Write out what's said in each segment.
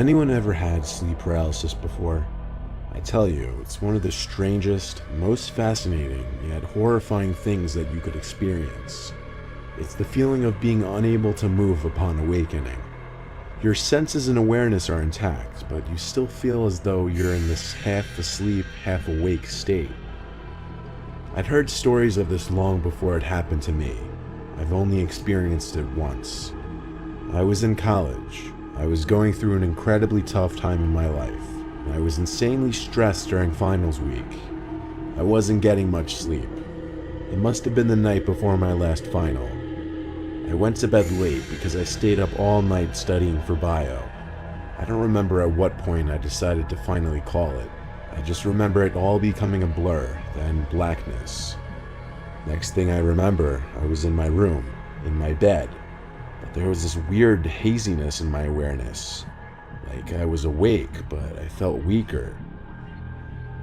anyone ever had sleep paralysis before? I tell you, it's one of the strangest, most fascinating, yet horrifying things that you could experience. It's the feeling of being unable to move upon awakening. Your senses and awareness are intact, but you still feel as though you're in this half-asleep, half-awake state. I'd heard stories of this long before it happened to me. I've only experienced it once. I was in college. I was going through an incredibly tough time in my life. I was insanely stressed during finals week. I wasn't getting much sleep. It must have been the night before my last final. I went to bed late because I stayed up all night studying for bio. I don't remember at what point I decided to finally call it. I just remember it all becoming a blur, then blackness. Next thing I remember, I was in my room, in my bed, but there was this weird haziness in my awareness. Like I was awake, but I felt weaker.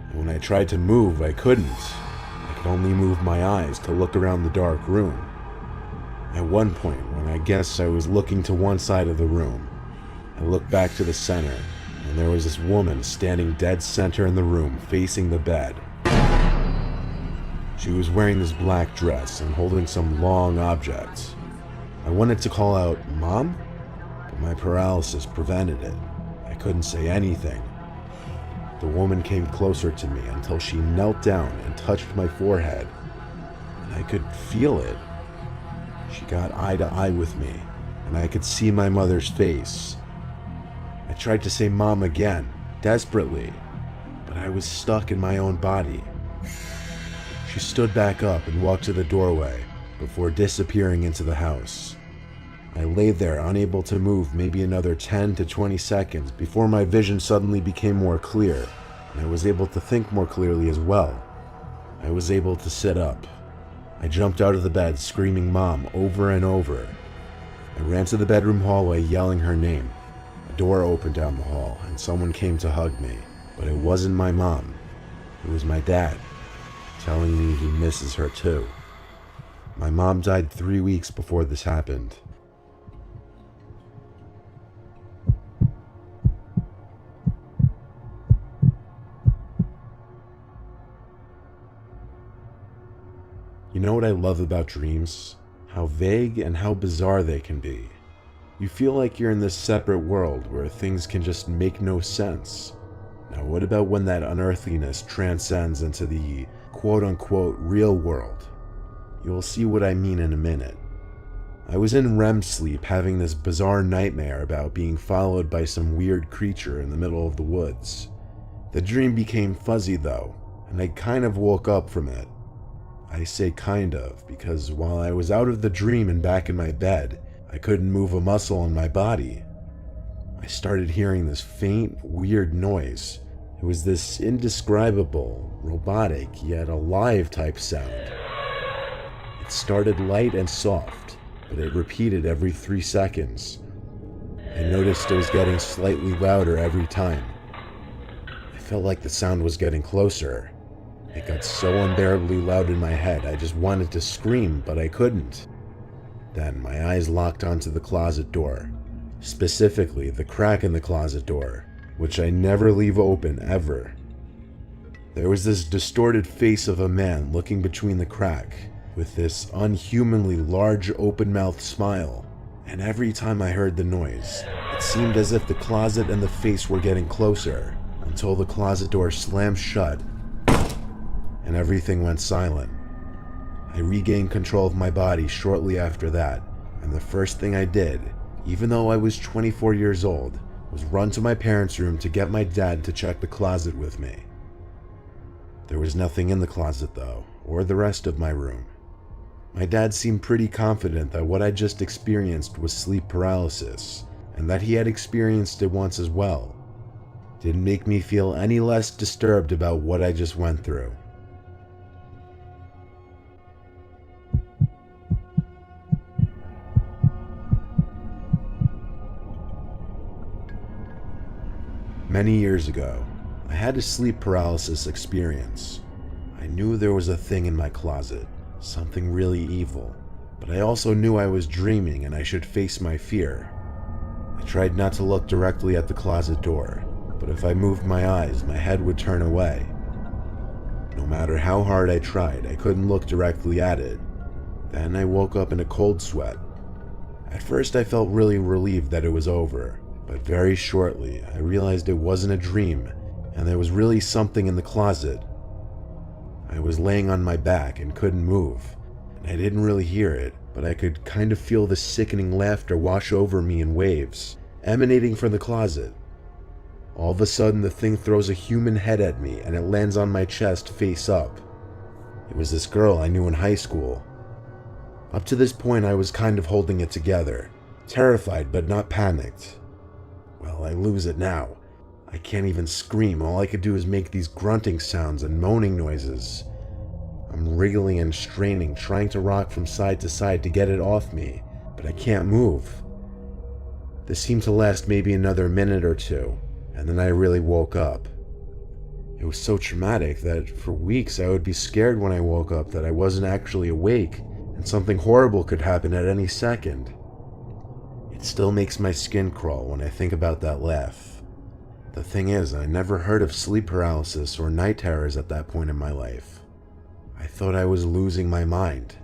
And when I tried to move, I couldn't. I could only move my eyes to look around the dark room. At one point, when I guess I was looking to one side of the room, I looked back to the center, and there was this woman standing dead center in the room, facing the bed. She was wearing this black dress and holding some long object. I wanted to call out, "Mom?" but my paralysis prevented it. I couldn't say anything. The woman came closer to me until she knelt down and touched my forehead, and I could feel it. She got eye to eye with me, and I could see my mother's face. I tried to say "Mom" again, desperately, but I was stuck in my own body. She stood back up and walked to the doorway before disappearing into the house. I lay there unable to move maybe another 10 to 20 seconds before my vision suddenly became more clear, and I was able to think more clearly as well. I was able to sit up. I jumped out of the bed screaming "Mom" over and over. I ran to the bedroom hallway yelling her name. A door opened down the hall and someone came to hug me, but it wasn't my mom. It was my dad, telling me he misses her too. My mom died 3 weeks before this happened. You know what I love about dreams? How vague and how bizarre they can be. You feel like you're in this separate world where things can just make no sense. Now what about when that unearthliness transcends into the quote-unquote real world? You'll see what I mean in a minute. I was in REM sleep having this bizarre nightmare about being followed by some weird creature in the middle of the woods. The dream became fuzzy though, and I kind of woke up from it. I say kind of because while I was out of the dream and back in my bed, I couldn't move a muscle in my body. I started hearing this faint, weird noise. It was this indescribable, robotic, yet alive type sound. It started light and soft, but it repeated every 3 seconds. I noticed it was getting slightly louder every time. I felt like the sound was getting closer. It got so unbearably loud in my head, I just wanted to scream, but I couldn't. Then my eyes locked onto the closet door, specifically the crack in the closet door, which I never leave open ever. There was this distorted face of a man looking between the crack, with this unhumanly large open-mouthed smile, and every time I heard the noise, it seemed as if the closet and the face were getting closer, until the closet door slammed shut and everything went silent. I regained control of my body shortly after that, and the first thing I did, even though I was 24 years old, was run to my parents' room to get my dad to check the closet with me. There was nothing in the closet though, or the rest of my room. My dad seemed pretty confident that what I just experienced was sleep paralysis, and that he had experienced it once as well. Didn't make me feel any less disturbed about what I just went through. Many years ago, I had a sleep paralysis experience. I knew there was a thing in my closet, something really evil, but I also knew I was dreaming and I should face my fear. I tried not to look directly at the closet door, but if I moved my eyes, my head would turn away. No matter how hard I tried, I couldn't look directly at it. Then I woke up in a cold sweat. At first I felt really relieved that it was over, but very shortly I realized it wasn't a dream and there was really something in the closet. I was laying on my back and couldn't move, and I didn't really hear it, but I could kind of feel the sickening laughter wash over me in waves, emanating from the closet. All of a sudden, the thing throws a human head at me and it lands on my chest face up. It was this girl I knew in high school. Up to this point, I was kind of holding it together, terrified but not panicked. Well, I lose it now. I can't even scream. All I could do is make these grunting sounds and moaning noises. I'm wriggling and straining, trying to rock from side to side to get it off me, but I can't move. This seemed to last maybe another minute or two, and then I really woke up. It was so traumatic that for weeks I would be scared when I woke up that I wasn't actually awake and something horrible could happen at any second. It still makes my skin crawl when I think about that laugh. The thing is, I never heard of sleep paralysis or night terrors at that point in my life. I thought I was losing my mind.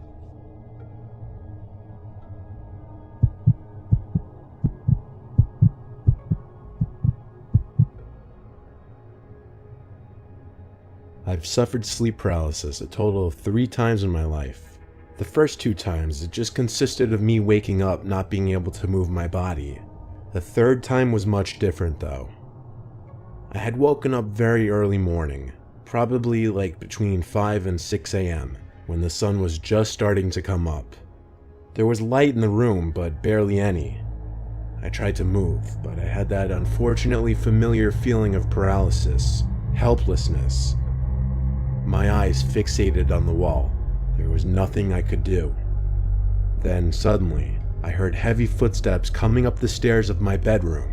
I've suffered sleep paralysis a total of 3 times in my life. The first 2 times, it just consisted of me waking up not being able to move my body. The third time was much different though. I had woken up very early morning, probably like between 5 and 6 a.m., when the sun was just starting to come up. There was light in the room, but barely any. I tried to move, but I had that unfortunately familiar feeling of paralysis, helplessness. My eyes fixated on the wall. There was nothing I could do. Then suddenly, I heard heavy footsteps coming up the stairs of my bedroom.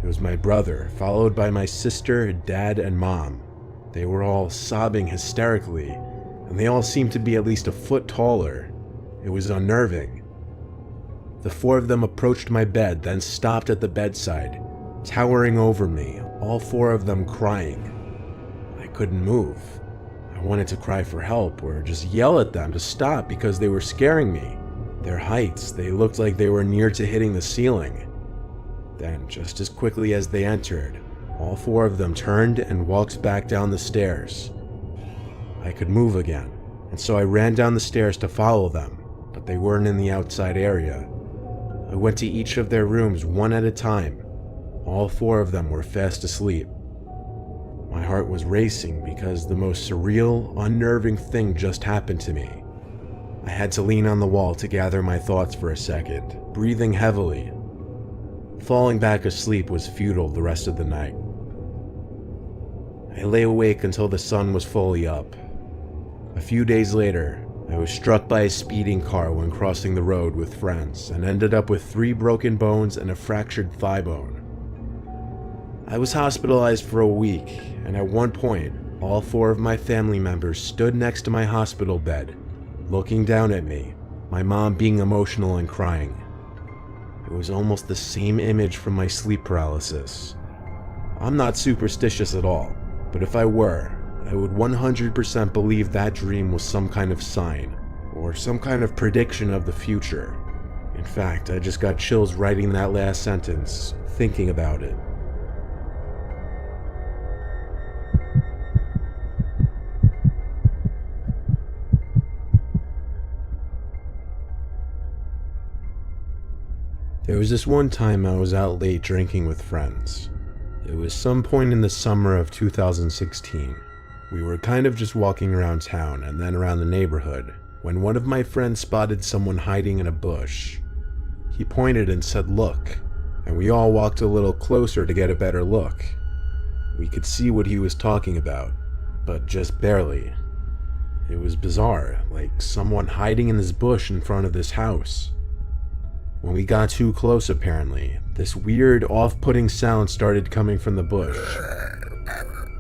It was my brother, followed by my sister, dad, and mom. They were all sobbing hysterically, and they all seemed to be at least a foot taller. It was unnerving. The 4 of them approached my bed, then stopped at the bedside, towering over me, all 4 of them crying. I couldn't move. I wanted to cry for help or just yell at them to stop because they were scaring me. Their heights, they looked like they were near to hitting the ceiling. Then, just as quickly as they entered, all 4 of them turned and walked back down the stairs. I could move again, and so I ran down the stairs to follow them, but they weren't in the outside area. I went to each of their rooms one at a time. All 4 of them were fast asleep. My heart was racing because the most surreal, unnerving thing just happened to me. I had to lean on the wall to gather my thoughts for a second, breathing heavily. Falling back asleep was futile the rest of the night. I lay awake until the sun was fully up. A few days later, I was struck by a speeding car when crossing the road with friends and ended up with 3 broken bones and a fractured thigh bone. I was hospitalized for a week, and at one point, all 4 of my family members stood next to my hospital bed, looking down at me, my mom being emotional and crying. It was almost the same image from my sleep paralysis. I'm not superstitious at all, but if I were, I would 100% believe that dream was some kind of sign, or some kind of prediction of the future. In fact, I just got chills writing that last sentence, thinking about it. There was this one time I was out late drinking with friends. It was some point in the summer of 2016. We were kind of just walking around town and then around the neighborhood when one of my friends spotted someone hiding in a bush. He pointed and said, "Look," and we all walked a little closer to get a better look. We could see what he was talking about, but just barely. It was bizarre, like someone hiding in this bush in front of this house. When we got too close, apparently, this weird, off-putting sound started coming from the bush.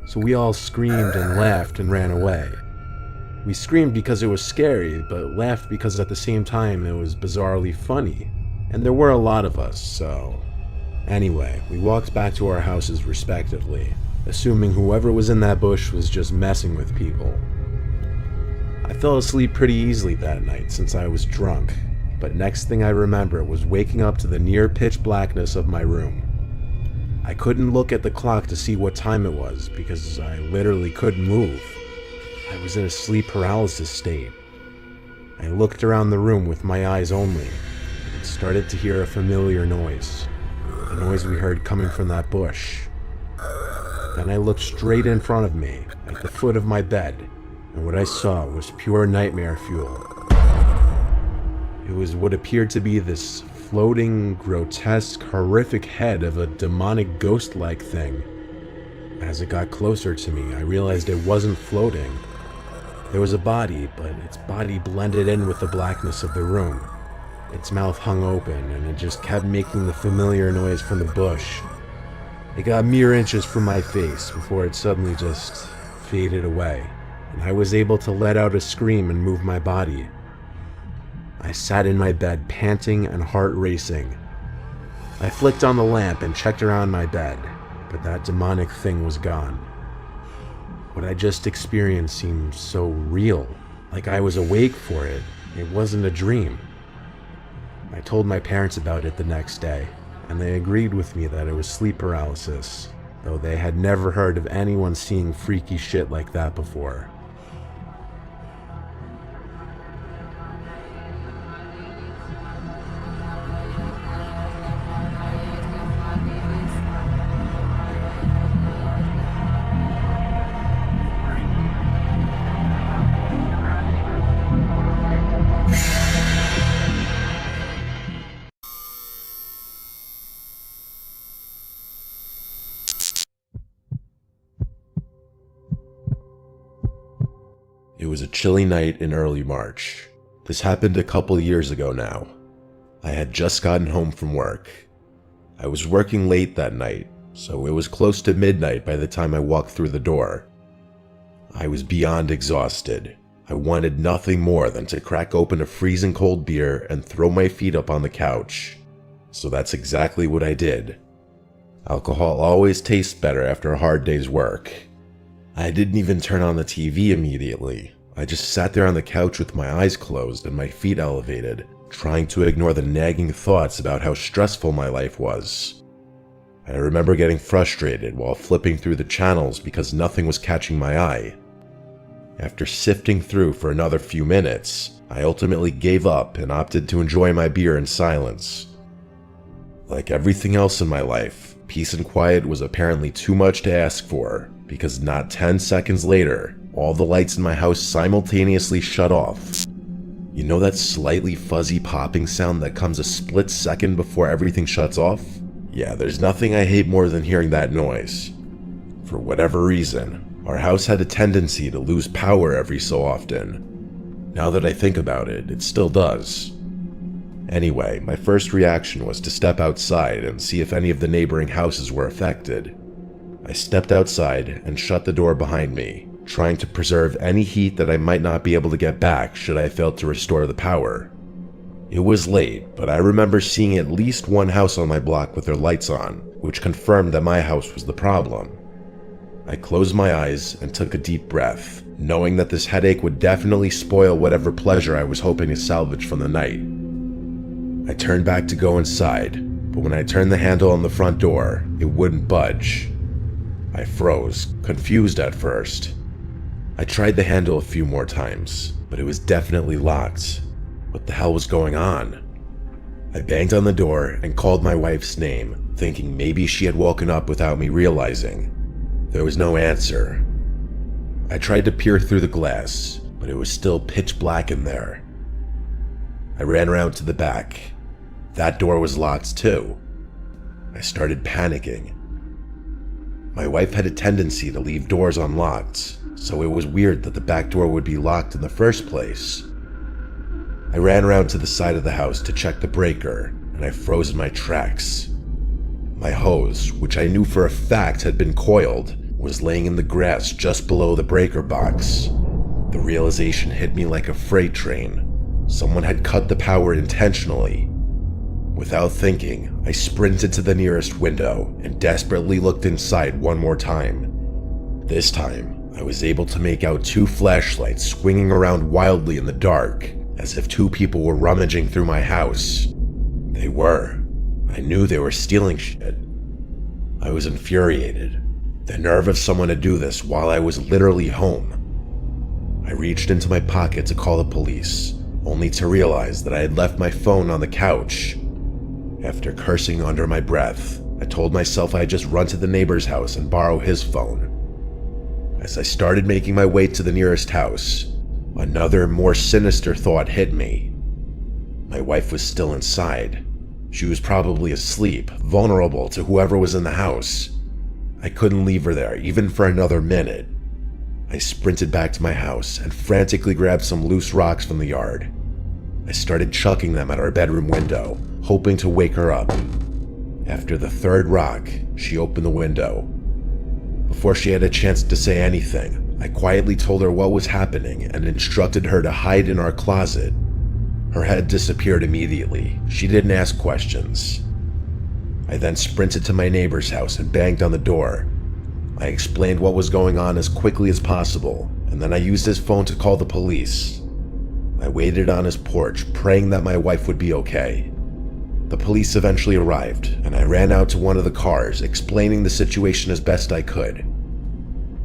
So we all screamed and laughed and ran away. We screamed because it was scary, but laughed because at the same time it was bizarrely funny. And there were a lot of us, so Anyway, we walked back to our houses respectively, assuming whoever was in that bush was just messing with people. I fell asleep pretty easily that night since I was drunk, but next thing I remember was waking up to the near pitch blackness of my room. I couldn't look at the clock to see what time it was because I literally couldn't move. I was in a sleep paralysis state. I looked around the room with my eyes only and started to hear a familiar noise. The noise we heard coming from that bush. Then I looked straight in front of me, at the foot of my bed, and what I saw was pure nightmare fuel. It was what appeared to be this floating, grotesque, horrific head of a demonic ghost-like thing. As it got closer to me, I realized it wasn't floating. There was a body, but its body blended in with the blackness of the room. Its mouth hung open, and it just kept making the familiar noise from the bush. It got mere inches from my face before it suddenly just faded away, and I was able to let out a scream and move my body. I sat in my bed, panting and heart racing. I flicked on the lamp and checked around my bed, but that demonic thing was gone. What I just experienced seemed so real, like I was awake for it. It wasn't a dream. I told my parents about it the next day, and they agreed with me that it was sleep paralysis, though they had never heard of anyone seeing freaky shit like that before. It was a chilly night in early March. This happened a couple years ago now. I had just gotten home from work. I was working late that night, so it was close to midnight by the time I walked through the door. I was beyond exhausted. I wanted nothing more than to crack open a freezing cold beer and throw my feet up on the couch. So that's exactly what I did. Alcohol always tastes better after a hard day's work. I didn't even turn on the TV immediately. I just sat there on the couch with my eyes closed and my feet elevated, trying to ignore the nagging thoughts about how stressful my life was. I remember getting frustrated while flipping through the channels because nothing was catching my eye. After sifting through for another few minutes, I ultimately gave up and opted to enjoy my beer in silence. Like everything else in my life, peace and quiet was apparently too much to ask for, because not 10 seconds later, all the lights in my house simultaneously shut off. You know that slightly fuzzy popping sound that comes a split second before everything shuts off? Yeah, there's nothing I hate more than hearing that noise. For whatever reason, our house had a tendency to lose power every so often. Now that I think about it, it still does. Anyway, my first reaction was to step outside and see if any of the neighboring houses were affected. I stepped outside and shut the door behind me, trying to preserve any heat that I might not be able to get back should I fail to restore the power. It was late, but I remember seeing at least one house on my block with their lights on, which confirmed that my house was the problem. I closed my eyes and took a deep breath, knowing that this headache would definitely spoil whatever pleasure I was hoping to salvage from the night. I turned back to go inside, but when I turned the handle on the front door, it wouldn't budge. I froze, confused at first. I tried the handle a few more times, but it was definitely locked. What the hell was going on? I banged on the door and called my wife's name, thinking maybe she had woken up without me realizing. There was no answer. I tried to peer through the glass, but it was still pitch black in there. I ran around to the back. That door was locked too. I started panicking. My wife had a tendency to leave doors unlocked, so it was weird that the back door would be locked in the first place. I ran around to the side of the house to check the breaker, and I froze in my tracks. My hose, which I knew for a fact had been coiled, was laying in the grass just below the breaker box. The realization hit me like a freight train. Someone had cut the power intentionally. Without thinking, I sprinted to the nearest window and desperately looked inside one more time. This time, I was able to make out two flashlights swinging around wildly in the dark, as if two people were rummaging through my house. They were. I knew they were stealing shit. I was infuriated. The nerve of someone to do this while I was literally home. I reached into my pocket to call the police, only to realize that I had left my phone on the couch. After cursing under my breath, I told myself I had just run to the neighbor's house and borrow his phone. As I started making my way to the nearest house, another, more sinister thought hit me. My wife was still inside. She was probably asleep, vulnerable to whoever was in the house. I couldn't leave her there, even for another minute. I sprinted back to my house and frantically grabbed some loose rocks from the yard. I started chucking them at our bedroom window, hoping to wake her up. After the third rock, she opened the window. Before she had a chance to say anything, I quietly told her what was happening and instructed her to hide in our closet. Her head disappeared immediately. She didn't ask questions. I then sprinted to my neighbor's house and banged on the door. I explained what was going on as quickly as possible, and then I used his phone to call the police. I waited on his porch, praying that my wife would be okay. The police eventually arrived, and I ran out to one of the cars, explaining the situation as best I could.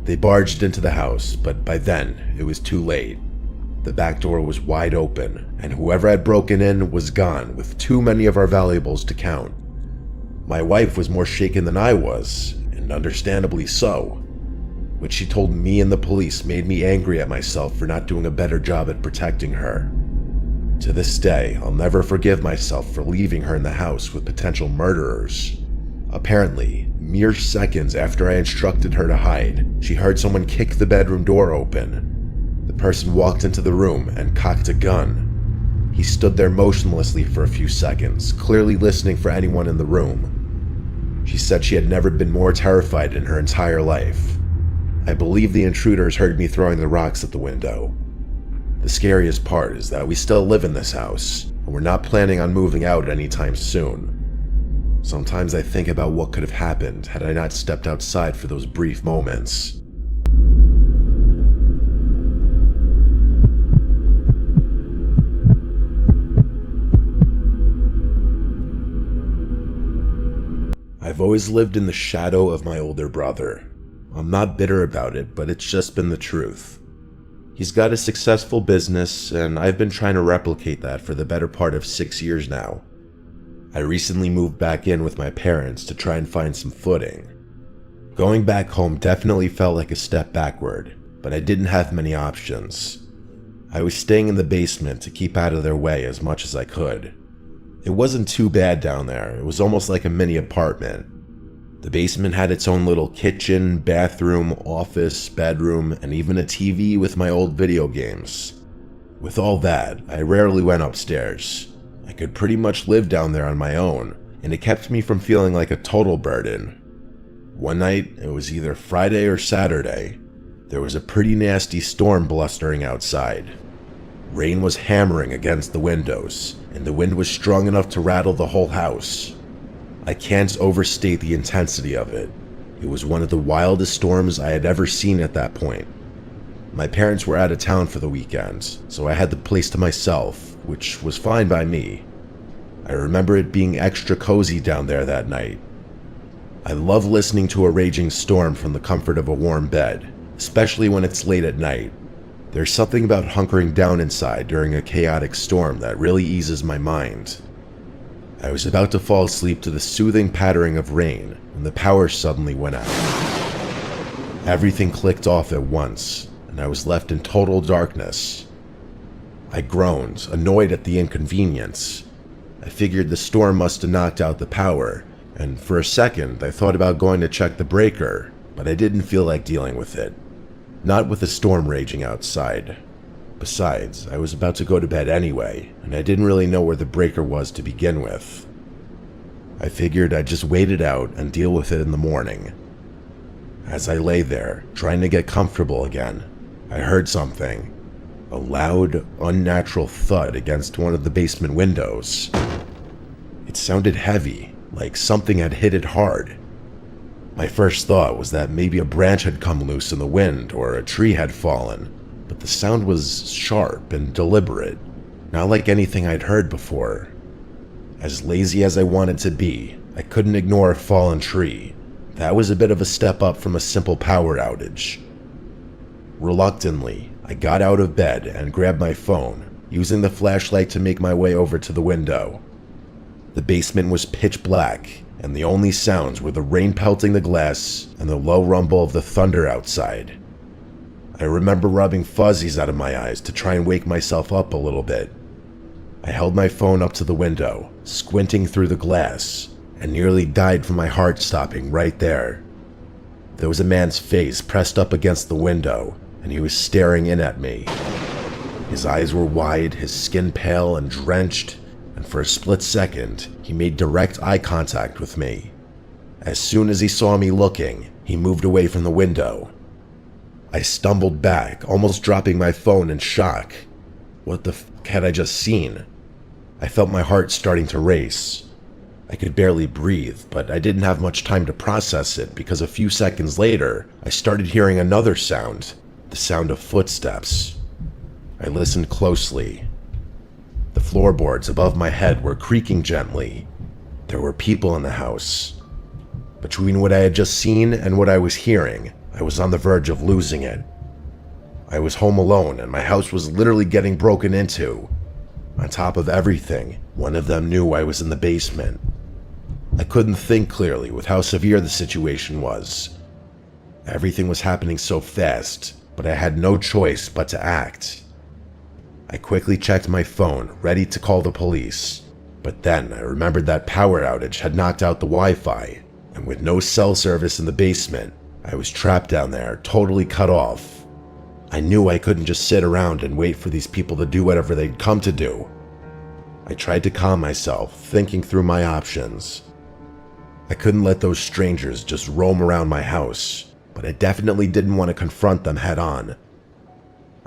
They barged into the house, but by then, it was too late. The back door was wide open, and whoever had broken in was gone, with too many of our valuables to count. My wife was more shaken than I was, and understandably so. What she told me and the police made me angry at myself for not doing a better job at protecting her. To this day, I'll never forgive myself for leaving her in the house with potential murderers. Apparently, mere seconds after I instructed her to hide, she heard someone kick the bedroom door open. The person walked into the room and cocked a gun. He stood there motionlessly for a few seconds, clearly listening for anyone in the room. She said she had never been more terrified in her entire life. I believe the intruders heard me throwing the rocks at the window. The scariest part is that we still live in this house, and we're not planning on moving out anytime soon. Sometimes I think about what could have happened had I not stepped outside for those brief moments. I've always lived in the shadow of my older brother. I'm not bitter about it, but it's just been the truth. He's got a successful business, and I've been trying to replicate that for the better part of 6 years now. I recently moved back in with my parents to try and find some footing. Going back home definitely felt like a step backward, but I didn't have many options. I was staying in the basement to keep out of their way as much as I could. It wasn't too bad down there. It was almost like a mini apartment. The basement had its own little kitchen, bathroom, office, bedroom, and even a TV with my old video games. With all that, I rarely went upstairs. I could pretty much live down there on my own, and it kept me from feeling like a total burden. One night, it was either Friday or Saturday, there was a pretty nasty storm blustering outside. Rain was hammering against the windows, and the wind was strong enough to rattle the whole house. I can't overstate the intensity of it. It was one of the wildest storms I had ever seen at that point. My parents were out of town for the weekend, so I had the place to myself, which was fine by me. I remember it being extra cozy down there that night. I love listening to a raging storm from the comfort of a warm bed, especially when it's late at night. There's something about hunkering down inside during a chaotic storm that really eases my mind. I was about to fall asleep to the soothing pattering of rain when the power suddenly went out. Everything clicked off at once, and I was left in total darkness. I groaned, annoyed at the inconvenience. I figured the storm must have knocked out the power, and for a second I thought about going to check the breaker, but I didn't feel like dealing with it. Not with the storm raging outside. Besides, I was about to go to bed anyway, and I didn't really know where the breaker was to begin with. I figured I'd just wait it out and deal with it in the morning. As I lay there, trying to get comfortable again, I heard something. A loud, unnatural thud against one of the basement windows. It sounded heavy, like something had hit it hard. My first thought was that maybe a branch had come loose in the wind or a tree had fallen, but the sound was sharp and deliberate, not like anything I'd heard before. As lazy as I wanted to be, I couldn't ignore a fallen tree. That was a bit of a step up from a simple power outage. Reluctantly, I got out of bed and grabbed my phone, using the flashlight to make my way over to the window. The basement was pitch black, and the only sounds were the rain pelting the glass and the low rumble of the thunder outside. I remember rubbing fuzzies out of my eyes to try and wake myself up a little bit. I held my phone up to the window, squinting through the glass, and nearly died from my heart stopping right there. There was a man's face pressed up against the window, and he was staring in at me. His eyes were wide, his skin pale and drenched, and for a split second, he made direct eye contact with me. As soon as he saw me looking, he moved away from the window. I stumbled back, almost dropping my phone in shock. What the f*** had I just seen? I felt my heart starting to race. I could barely breathe, but I didn't have much time to process it because a few seconds later, I started hearing another sound, the sound of footsteps. I listened closely. The floorboards above my head were creaking gently. There were people in the house. Between what I had just seen and what I was hearing, I was on the verge of losing it. I was home alone and my house was literally getting broken into. On top of everything, one of them knew I was in the basement. I couldn't think clearly with how severe the situation was. Everything was happening so fast, but I had no choice but to act. I quickly checked my phone, ready to call the police, but then I remembered that power outage had knocked out the Wi-Fi, and with no cell service in the basement, I was trapped down there, totally cut off. I knew I couldn't just sit around and wait for these people to do whatever they'd come to do. I tried to calm myself, thinking through my options. I couldn't let those strangers just roam around my house, but I definitely didn't want to confront them head on.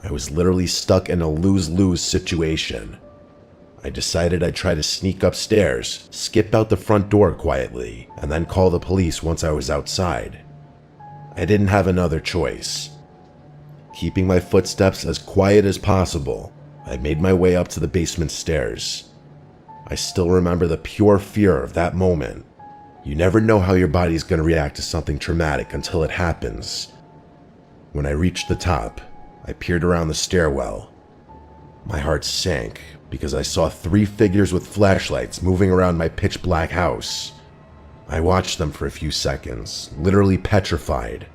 I was literally stuck in a lose-lose situation. I decided I'd try to sneak upstairs, skip out the front door quietly, and then call the police once I was outside. I didn't have another choice. Keeping my footsteps as quiet as possible, I made my way up to the basement stairs. I still remember the pure fear of that moment. You never know how your body's going to react to something traumatic until it happens. When I reached the top, I peered around the stairwell. My heart sank because I saw 3 figures with flashlights moving around my pitch-black house. I watched them for a few seconds, literally petrified.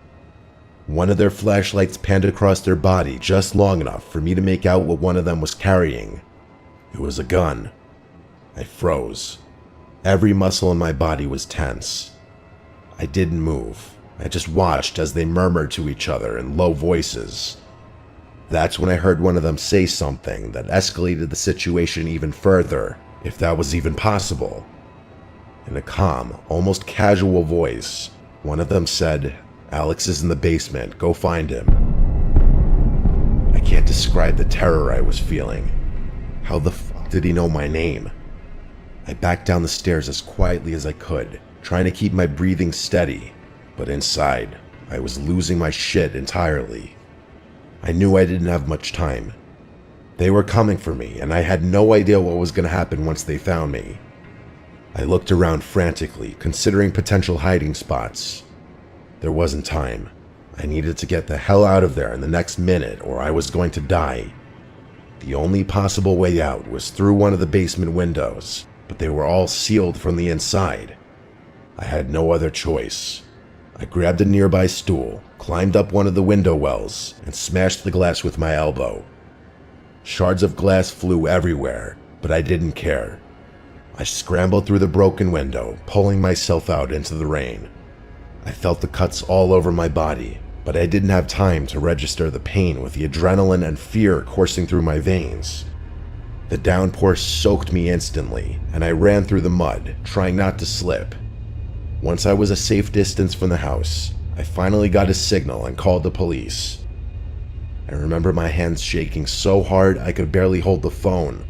One of their flashlights panned across their body just long enough for me to make out what one of them was carrying. It was a gun. I froze. Every muscle in my body was tense. I didn't move. I just watched as they murmured to each other in low voices. That's when I heard one of them say something that escalated the situation even further, if that was even possible. In a calm, almost casual voice, one of them said, "Alex is in the basement, go find him." I can't describe the terror I was feeling. How the fuck did he know my name? I backed down the stairs as quietly as I could, trying to keep my breathing steady, but inside, I was losing my shit entirely. I knew I didn't have much time. They were coming for me, and I had no idea what was going to happen once they found me. I looked around frantically, considering potential hiding spots. There wasn't time. I needed to get the hell out of there in the next minute or I was going to die. The only possible way out was through one of the basement windows, but they were all sealed from the inside. I had no other choice. I grabbed a nearby stool, climbed up one of the window wells, and smashed the glass with my elbow. Shards of glass flew everywhere, but I didn't care. I scrambled through the broken window, pulling myself out into the rain. I felt the cuts all over my body, but I didn't have time to register the pain with the adrenaline and fear coursing through my veins. The downpour soaked me instantly, and I ran through the mud, trying not to slip. Once I was a safe distance from the house, I finally got a signal and called the police. I remember my hands shaking so hard I could barely hold the phone.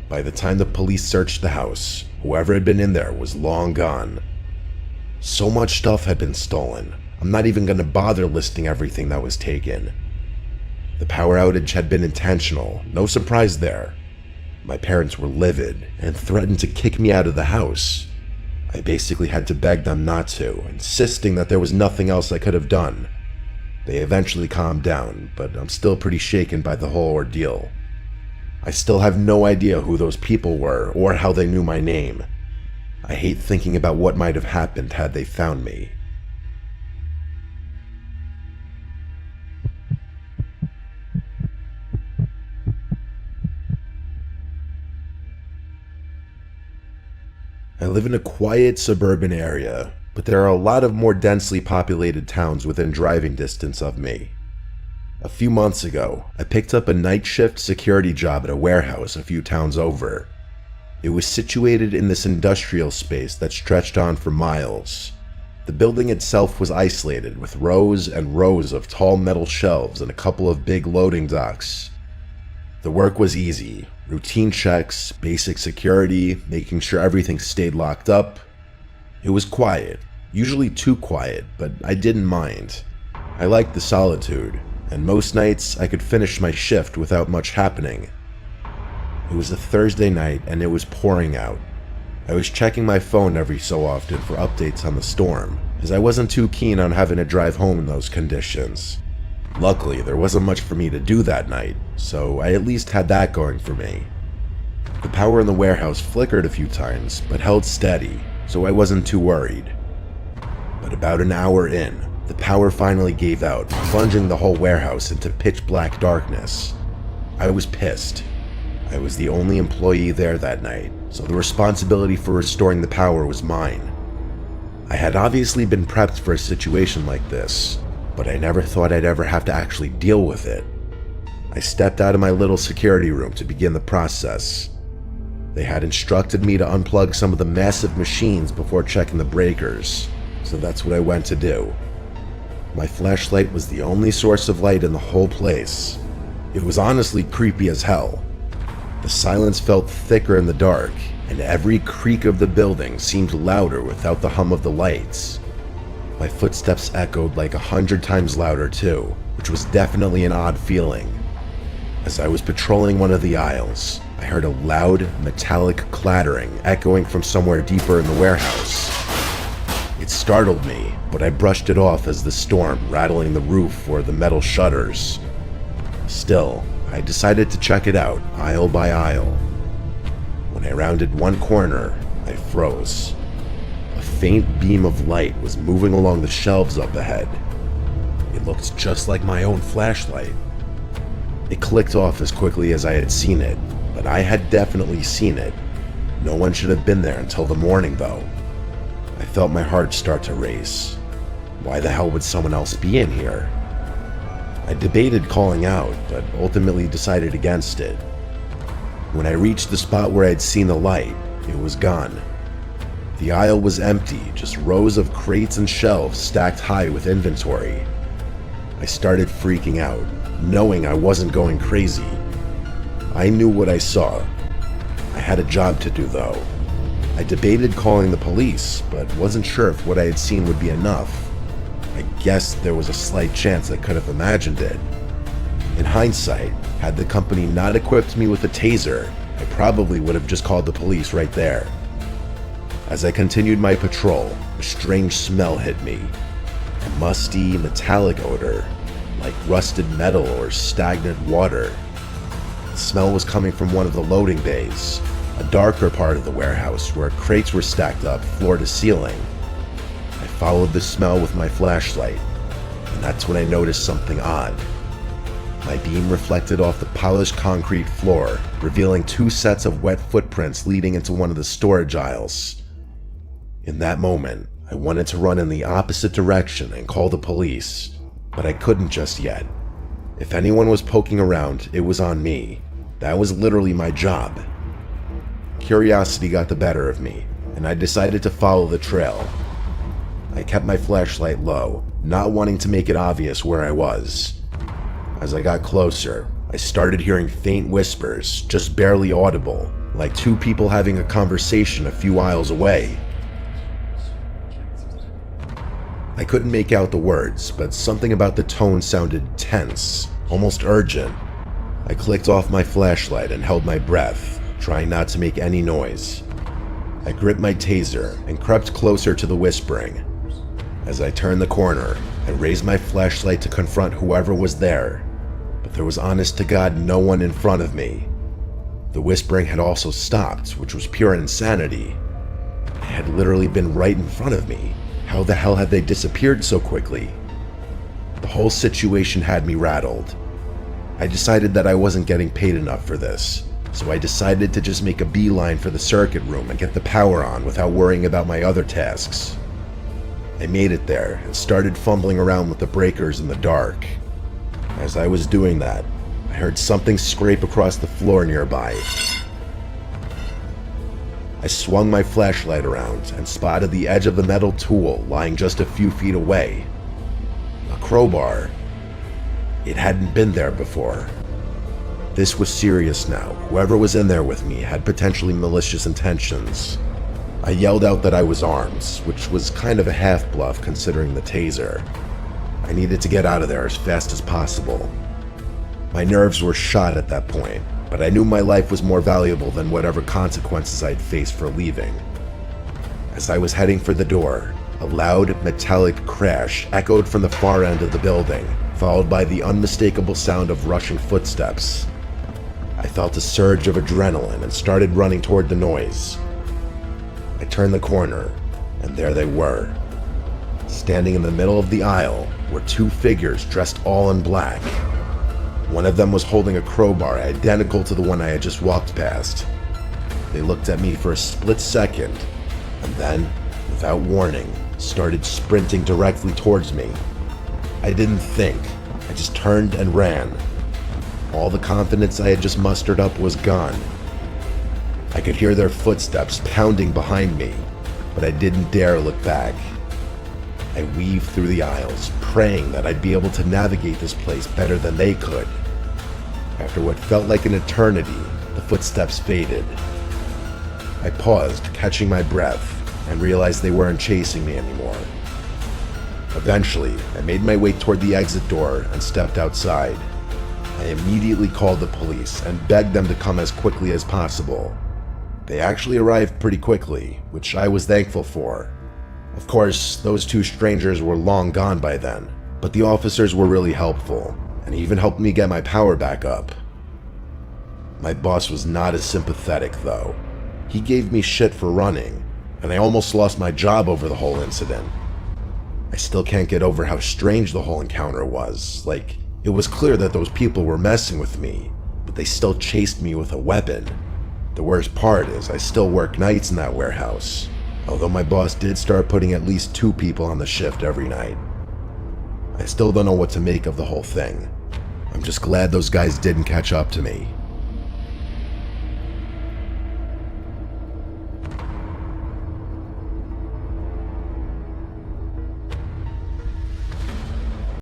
By the time the police searched the house, Whoever had been in there was long gone. So much stuff had been stolen. I'm not even going to bother listing everything that was taken. The power outage had been intentional, no surprise there. My parents were livid and threatened to kick me out of the house. I basically had to beg them not to, insisting that there was nothing else I could have done. They eventually calmed down, but I'm still pretty shaken by the whole ordeal. I still have no idea who those people were or how they knew my name. I hate thinking about what might have happened had they found me. I live in a quiet suburban area, but there are a lot of more densely populated towns within driving distance of me. A few months ago, I picked up a night shift security job at a warehouse a few towns over. It was situated in this industrial space that stretched on for miles. The building itself was isolated with rows and rows of tall metal shelves and a couple of big loading docks. The work was easy. Routine checks, basic security, making sure everything stayed locked up. It was quiet, usually too quiet, but I didn't mind. I liked the solitude, and most nights I could finish my shift without much happening. It was a Thursday night and it was pouring out. I was checking my phone every so often for updates on the storm, as I wasn't too keen on having to drive home in those conditions. Luckily, there wasn't much for me to do that night, so I at least had that going for me. The power in the warehouse flickered a few times, but held steady, so I wasn't too worried. But about an hour in, the power finally gave out, plunging the whole warehouse into pitch black darkness. I was pissed. I was the only employee there that night, so the responsibility for restoring the power was mine. I had obviously been prepped for a situation like this, but I never thought I'd ever have to actually deal with it. I stepped out of my little security room to begin the process. They had instructed me to unplug some of the massive machines before checking the breakers, so that's what I went to do. My flashlight was the only source of light in the whole place. It was honestly creepy as hell. The silence felt thicker in the dark, and every creak of the building seemed louder without the hum of the lights. My footsteps echoed like 100 times louder too, which was definitely an odd feeling. As I was patrolling one of the aisles, I heard a loud, metallic clattering echoing from somewhere deeper in the warehouse. It startled me, but I brushed it off as the storm rattling the roof or the metal shutters. Still, I decided to check it out, aisle by aisle. When I rounded one corner, I froze. A faint beam of light was moving along the shelves up ahead. It looked just like my own flashlight. It clicked off as quickly as I had seen it, but I had definitely seen it. No one should have been there until the morning, though. I felt my heart start to race. Why the hell would someone else be in here? I debated calling out, but ultimately decided against it. When I reached the spot where I'd seen the light, it was gone. The aisle was empty, just rows of crates and shelves stacked high with inventory. I started freaking out, knowing I wasn't going crazy. I knew what I saw. I had a job to do, though. I debated calling the police, but wasn't sure if what I had seen would be enough. I guessed there was a slight chance I could have imagined it. In hindsight, had the company not equipped me with a taser, I probably would have just called the police right there. As I continued my patrol, a strange smell hit me. A musty, metallic odor, like rusted metal or stagnant water. The smell was coming from one of the loading bays, a darker part of the warehouse where crates were stacked up floor to ceiling. I followed the smell with my flashlight, and that's when I noticed something odd. My beam reflected off the polished concrete floor, revealing two sets of wet footprints leading into one of the storage aisles. In that moment, I wanted to run in the opposite direction and call the police, but I couldn't just yet. If anyone was poking around, it was on me. That was literally my job. Curiosity got the better of me, and I decided to follow the trail. I kept my flashlight low, not wanting to make it obvious where I was. As I got closer, I started hearing faint whispers, just barely audible, like two people having a conversation a few aisles away. I couldn't make out the words, but something about the tone sounded tense, almost urgent. I clicked off my flashlight and held my breath, trying not to make any noise. I gripped my taser and crept closer to the whispering. As I turned the corner, I raised my flashlight to confront whoever was there, but there was honest to God no one in front of me. The whispering had also stopped, which was pure insanity. It had literally been right in front of me. How the hell had they disappeared so quickly? The whole situation had me rattled. I decided that I wasn't getting paid enough for this, so I decided to just make a beeline for the circuit room and get the power on without worrying about my other tasks. I made it there and started fumbling around with the breakers in the dark. As I was doing that, I heard something scrape across the floor nearby. I swung my flashlight around and spotted the edge of the metal tool lying just a few feet away. A crowbar. It hadn't been there before. This was serious now. Whoever was in there with me had potentially malicious intentions. I yelled out that I was armed, which was kind of a half-bluff considering the taser. I needed to get out of there as fast as possible. My nerves were shot at that point, but I knew my life was more valuable than whatever consequences I'd face for leaving. As I was heading for the door, a loud, metallic crash echoed from the far end of the building, followed by the unmistakable sound of rushing footsteps. I felt a surge of adrenaline and started running toward the noise. I turned the corner, and there they were. Standing in the middle of the aisle were two figures dressed all in black. One of them was holding a crowbar identical to the one I had just walked past. They looked at me for a split second, and then, without warning, started sprinting directly towards me. I didn't think. I just turned and ran. All the confidence I had just mustered up was gone. I could hear their footsteps pounding behind me, but I didn't dare look back. I weaved through the aisles, praying that I'd be able to navigate this place better than they could. After what felt like an eternity, the footsteps faded. I paused, catching my breath, and realized they weren't chasing me anymore. Eventually, I made my way toward the exit door and stepped outside. I immediately called the police and begged them to come as quickly as possible. They actually arrived pretty quickly, which I was thankful for. Of course, those two strangers were long gone by then, but the officers were really helpful, and even helped me get my power back up. My boss was not as sympathetic, though. He gave me shit for running, and I almost lost my job over the whole incident. I still can't get over how strange the whole encounter was. Like, it was clear that those people were messing with me, but they still chased me with a weapon. The worst part is I still work nights in that warehouse, although my boss did start putting at least 2 people on the shift every night. I still don't know what to make of the whole thing. I'm just glad those guys didn't catch up to me.